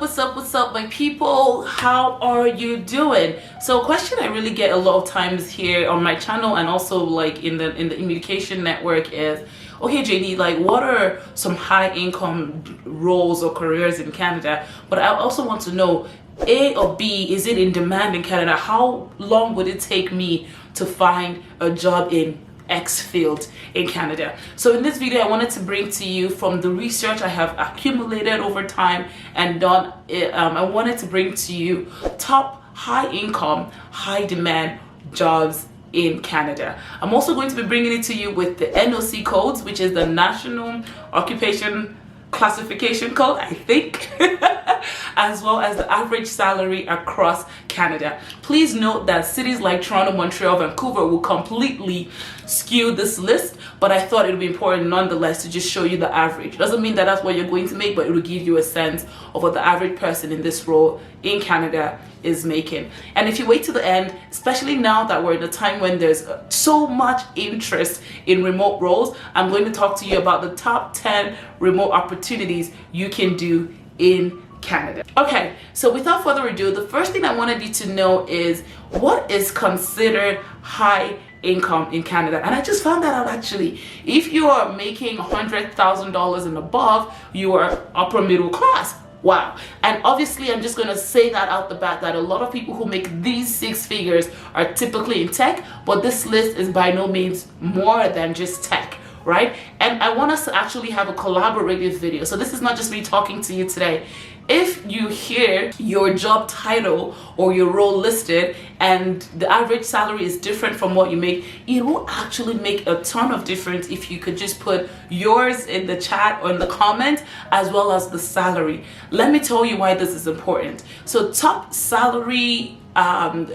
what's up, my people? How are you doing? So a question I really get a lot of times here on my channel and also like in the Communication network is, okay, JD, like what are some high income roles or careers in Canada? But I also want to know, A or B, is it in demand in Canada? How long would it take me to find a job in X field in Canada? So in this video, I wanted to bring to you from the research I have accumulated over time and done. I wanted to bring to you top high income, high demand jobs in Canada. I'm also going to be bringing it to you with the NOC Codes, which is the National Occupation Classification Code, I think, as well as the average salary across Canada. Please note that cities like Toronto, Montreal, Vancouver will completely skew this list, but I thought it would be important nonetheless to just show you the average. Doesn't mean that that's what you're going to make, but it will give you a sense of what the average person in this role in Canada is making. And if you wait to the end, especially now that we're in a time when there's so much interest in remote roles, I'm going to talk to you about the top 10 remote opportunities you can do in Canada. Okay, so without further ado, the first thing I wanted you to know is what is considered high income in Canada. And I just found that out actually. If you are making $100,000 and above, you are upper middle class. Wow. And obviously I'm just going to say that out the bat that a lot of people who make these six figures are typically in tech, but this list is by no means more than just tech, right? And I want us to actually have a collaborative video. So this is not just me talking to you today. If you hear your job title or your role listed and the average salary is different from what you make, it will actually make a ton of difference if you could just put yours in the chat or in the comment as well as the salary. Let me tell you why this is important. So top salary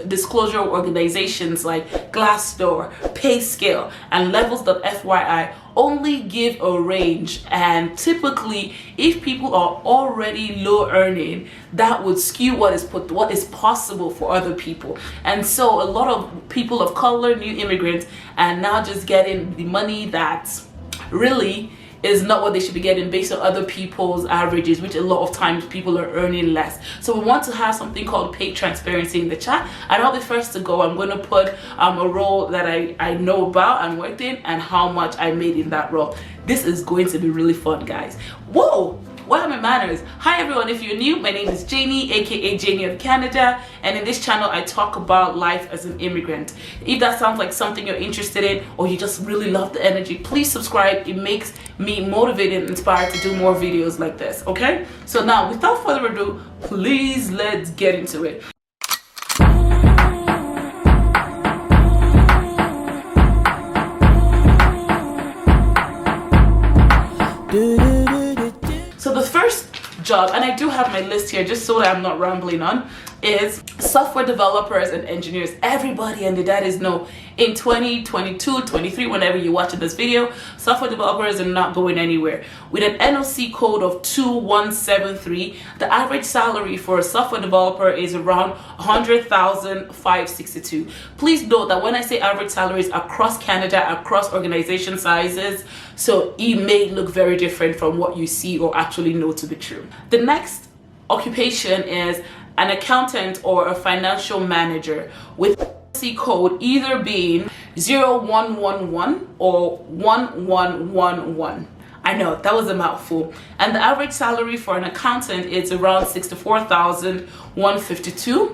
disclosure organizations like Glassdoor, PayScale, and Levels.fyi only give a range, and typically if people are already low earning, that would skew what is possible for other people. And so a lot of people of color, new immigrants, and now just getting the money that really is not what they should be getting based on other people's averages, which a lot of times people are earning less. So we want to have something called pay transparency in the chat, and I'll be first to go. I'm going to put a role that I know about and worked in and how much I made in that role. This is going to be really fun, guys. Whoa! What are my manners? Hi everyone, if you're new, my name is Janey, aka Janey of Canada, and in this channel I talk about life as an immigrant. If that sounds like something you're interested in or you just really love the energy, please subscribe. It makes me motivated and inspired to do more videos like this, okay? So now, without further ado, please let's get into it. So the first job, and I do have my list here just so that I'm not rambling on, is software developers and engineers. Everybody and the daddies know in 2022, 23, whenever you're watching this video, software developers are not going anywhere. With an NOC code of 2173, the average salary for a software developer is around $100,562. Please note that when I say average salaries across Canada, across organization sizes, so it may look very different from what you see or actually know to be true. The next occupation is an accountant or a financial manager, with NOC code either being 0111 or 1111. I know that was a mouthful. And the average salary for an accountant is around $64,152,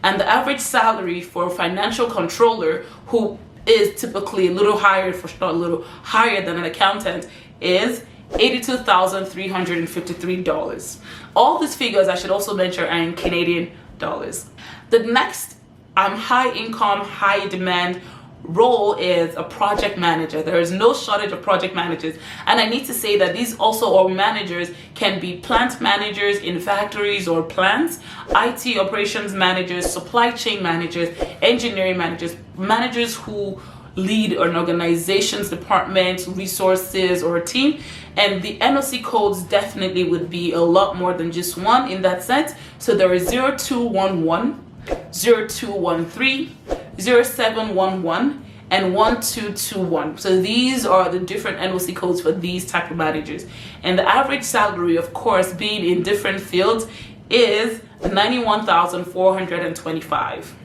and the average salary for a financial controller, who is typically a little higher, for not a little higher than an accountant, is $82,353. All these figures, I should also mention, are in Canadian dollars. The next high income, high demand role is a project manager. There is no shortage of project managers, and I need to say that these also are managers, can be plant managers in factories or plants, IT operations managers, supply chain managers, engineering managers, managers who lead an organization's department, resources, or a team. And the NOC codes definitely would be a lot more than just one in that sense. So there is 0211, 0213, 0711, and 1221. So these are the different NOC codes for these type of managers. And the average salary, of course, being in different fields, is 91,425.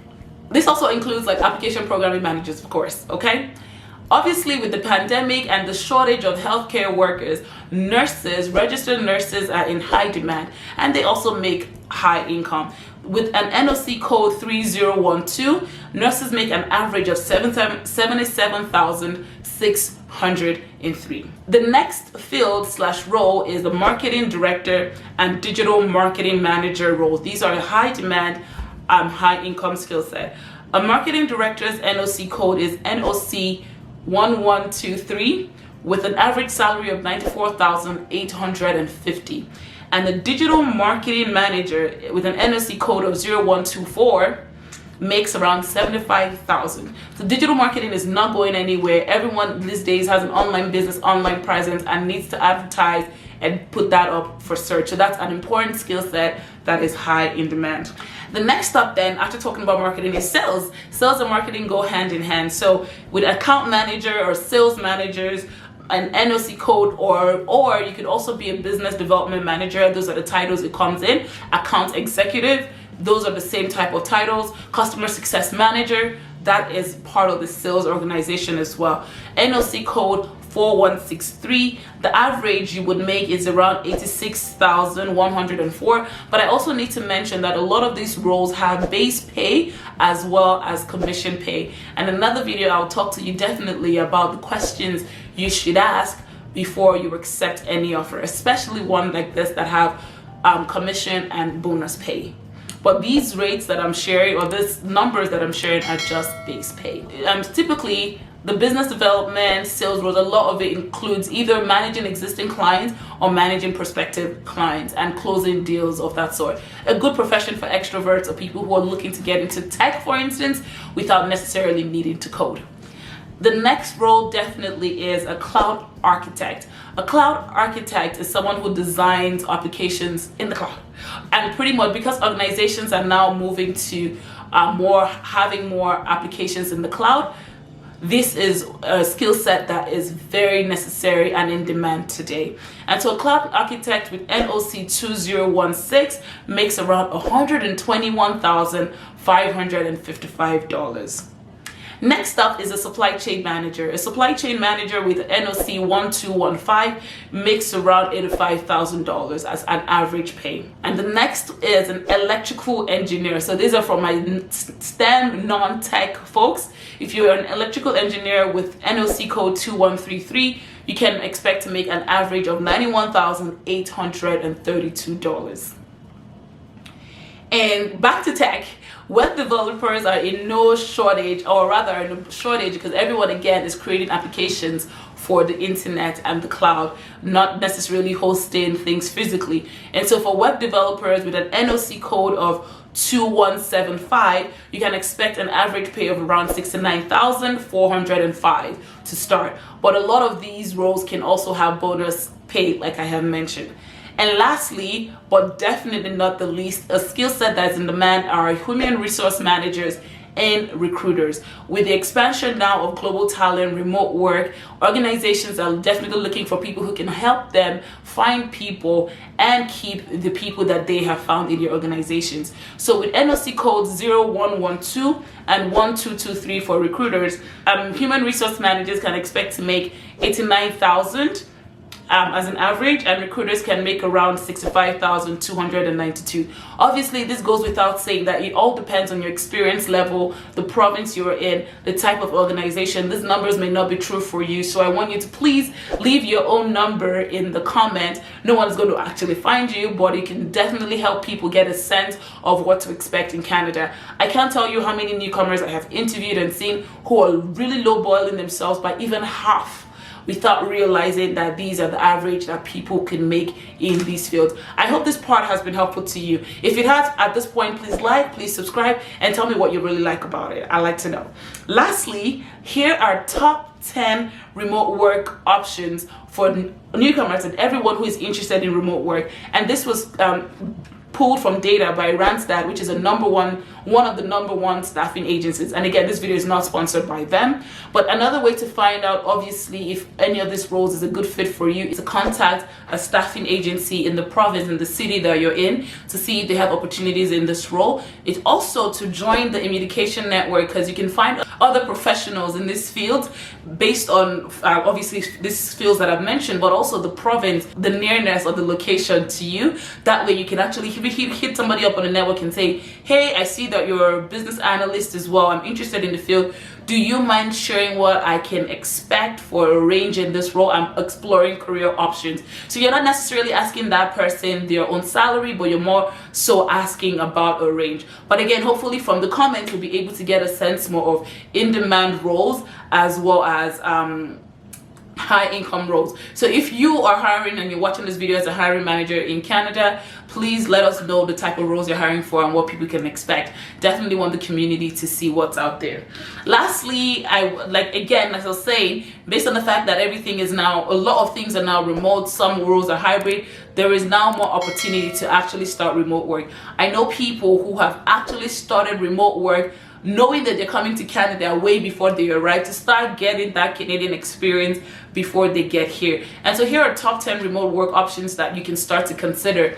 This also includes like application programming managers, of course, okay? Obviously, with the pandemic and the shortage of healthcare workers, nurses, registered nurses are in high demand, and they also make high income. With an NOC code 3012, nurses make an average of 77,603. The next field/role is the marketing director and digital marketing manager role. These are high demand, high income skill set. A marketing director's NOC code is NOC 1123 with an average salary of 94,850. And the digital marketing manager with an NOC code of 0124 makes around 75,000. So digital marketing is not going anywhere. Everyone these days has an online business, online presence, and needs to advertise and put that up for search. So that's an important skill set that is high in demand. The next step then, after talking about marketing, is sales. Sales and marketing go hand in hand. So with account manager or sales managers, an NOC code, or you could also be a business development manager. Those are the titles it comes in. Account executive, those are the same type of titles. Customer success manager, that is part of the sales organization as well. NOC code 4163, the average you would make is around 86,104. But I also need to mention that a lot of these roles have base pay as well as commission pay. And another video I'll talk to you definitely about the questions you should ask before you accept any offer, especially one like this that have commission and bonus pay. But these rates that I'm sharing, or these numbers that I'm sharing, are just base pay. Typically, the business development, sales roles, a lot of it includes either managing existing clients or managing prospective clients and closing deals of that sort. A good profession for extroverts or people who are looking to get into tech, for instance, without necessarily needing to code. The next role definitely is a cloud architect. A cloud architect is someone who designs applications in the cloud. And pretty much because organizations are now moving to having more applications in the cloud, this is a skill set that is very necessary and in demand today. And so a cloud architect with NOC 2016 makes around $121,555. Next up is a supply chain manager. A supply chain manager with NOC 1215 makes around $85,000 as an average pay. And the next is an electrical engineer. So these are for my STEM non-tech folks. If you're an electrical engineer with NOC code 2133, you can expect to make an average of $91,832. And back to tech. Web developers are in no shortage, or rather in a shortage, because everyone again is creating applications for the internet and the cloud, not necessarily hosting things physically. And so for web developers with an NOC code of 2175, you can expect an average pay of around 69,405 to start. But a lot of these roles can also have bonus pay, like I have mentioned. And lastly, but definitely not the least, a skill set that is in demand are human resource managers and recruiters. With the expansion now of global talent, remote work, organizations are definitely looking for people who can help them find people and keep the people that they have found in your organizations. So with NOC codes 0112 and 1223 for recruiters, human resource managers can expect to make 89,000 as an average, and recruiters can make around 65,292. Obviously, this goes without saying that it all depends on your experience level, the province you're in, the type of organization. These numbers may not be true for you, so I want you to please leave your own number in the comment. No one's going to actually find you, but it can definitely help people get a sense of what to expect in Canada. I can't tell you how many newcomers I have interviewed and seen who are really lowballing themselves by even half, without realizing that these are the average that people can make in these fields. I hope this part has been helpful to you. If it has, at this point, please like, please subscribe, and tell me what you really like about it. I'd like to know. Lastly, here are top 10 remote work options for newcomers and everyone who is interested in remote work. And this was pulled from data by Randstad, which is one of the number one staffing agencies. And again, this video is not sponsored by them, but another way to find out, obviously, if any of these roles is a good fit for you is to contact a staffing agency in the province, in the city that you're in, to see if they have opportunities in this role. It's also to join the Communication Network, because you can find other professionals in this field based on obviously these fields that I've mentioned, but also the province, the nearness or the location to you. That way you can actually hit somebody up on the network and say, hey, I see that you're a business analyst as well, I'm interested in the field, do you mind sharing what I can expect for a range in this role? I'm exploring career options. So you're not necessarily asking that person their own salary, but you're more so asking about a range. But again, hopefully from the comments you'll be able to get a sense more of in-demand roles as well as high income roles. So if you are hiring and you're watching this video as a hiring manager in Canada, please let us know the type of roles you're hiring for and what people can expect. Definitely want the community to see what's out there. Lastly, again, as I was saying, based on the fact that everything is now, a lot of things are now remote, some roles are hybrid, there is now more opportunity to actually start remote work. I know people who have actually started remote work knowing that they're coming to Canada way before they arrive, to start getting that Canadian experience before they get here. And so here are top 10 remote work options that you can start to consider.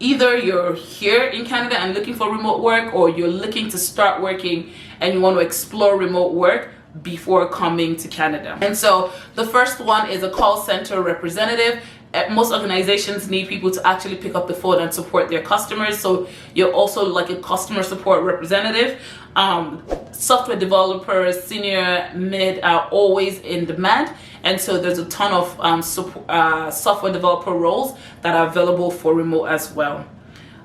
Either you're here in Canada and looking for remote work, or you're looking to start working and you want to explore remote work before coming to Canada. And so the first one is a call center representative. Most organizations need people to actually pick up the phone and support their customers, so you're also like a customer support representative. Software developers, senior, mid are always in demand, and so there's a ton of software developer roles that are available for remote as well.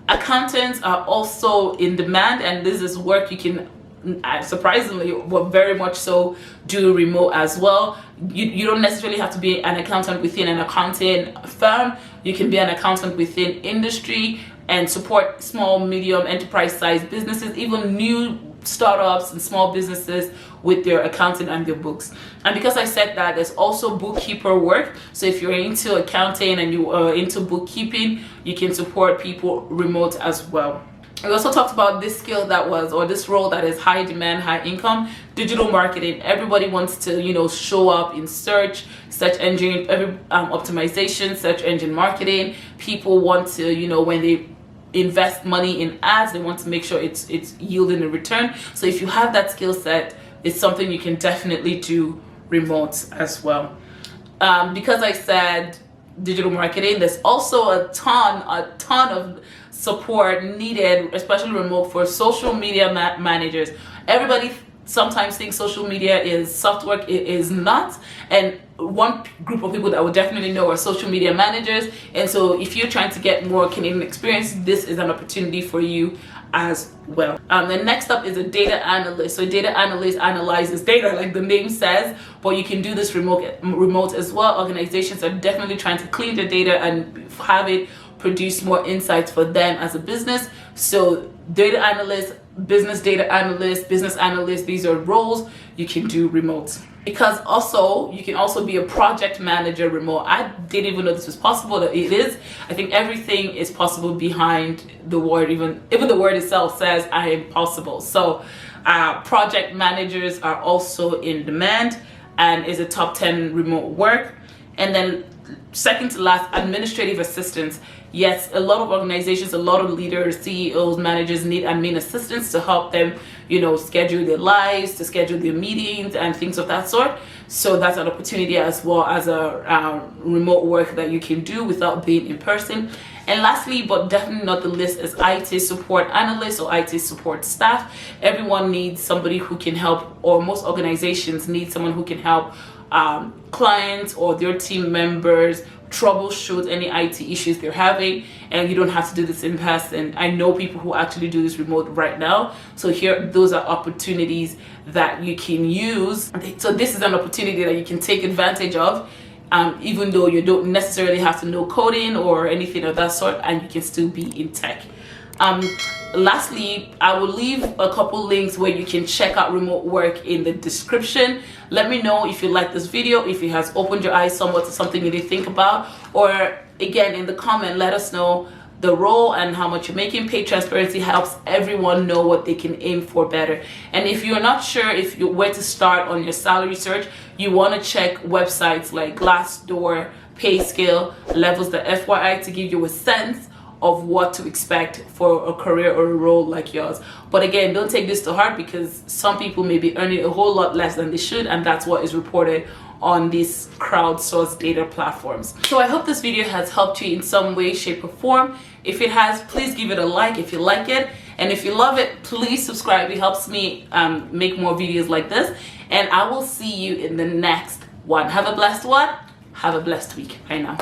Accountants are also in demand, and this is work you can surprisingly, but very much so, do remote as well. You don't necessarily have to be an accountant within an accounting firm. You can be an accountant within industry and support small, medium, enterprise-sized businesses, even new startups and small businesses with their accounting and their books. And because I said that, there's also bookkeeper work. So if you're into accounting and you are into bookkeeping, you can support people remote as well. We also talked about this skill that was, or this role that is high demand, high income, digital marketing. Everybody wants to, show up in search engine optimization, search engine marketing. People want to, when they invest money in ads, they want to make sure it's yielding a return. So if you have that skill set, it's something you can definitely do remote as well. Because I said digital marketing, there's also a ton of support needed, especially remote, for social media managers. Everybody sometimes thinks social media is software. It is not. And one group of people that I would definitely know are social media managers. And so if you're trying to get more Canadian experience, this is an opportunity for you as well. Then next up is a data analyst. So data analyst analyzes data, like the name says, but you can do this remote as well. Organizations are definitely trying to clean their data and have it produce more insights for them as a business. So data analyst, business data analyst, business analyst, these are roles you can do remote. Because also you can also be a project manager remote. I didn't even know this was possible, that it is. I think everything is possible behind the word. Even the word itself says I am possible. So project managers are also in demand and is a top 10 remote work. And then second to last, administrative assistants. Yes, a lot of organizations, a lot of leaders, CEOs, managers need admin assistants to help them, schedule their lives, to schedule their meetings and things of that sort. So that's an opportunity as well as a remote work that you can do without being in person. And lastly, but definitely not the least, is IT support analyst or IT support staff. Everyone needs somebody who can help, or most organizations need someone who can help clients or their team members troubleshoot any IT issues they're having, and you don't have to do this in person. I know people who actually do this remote right now. So here, those are opportunities that you can use. So this is an opportunity that you can take advantage of, even though you don't necessarily have to know coding or anything of that sort, and you can still be in tech. Lastly, I will leave a couple links where you can check out remote work in the description. Let me know if you like this video, if it has opened your eyes somewhat to something you didn't think about, or again in the comment, let us know the role and how much you're making. Pay transparency helps everyone know what they can aim for better. And if you're not sure if you where to start on your salary search, you want to check websites like Glassdoor, PayScale, Levels.fyi to give you a sense of what to expect for a career or a role like yours. But again, don't take this to heart, because some people may be earning a whole lot less than they should, and that's what is reported on these crowdsourced data platforms. So I hope this video has helped you in some way, shape, or form. If it has, please give it a like if you like it. And if you love it, please subscribe. It helps me make more videos like this. And I will see you in the next one. Have a blessed one. Have a blessed week. Bye now.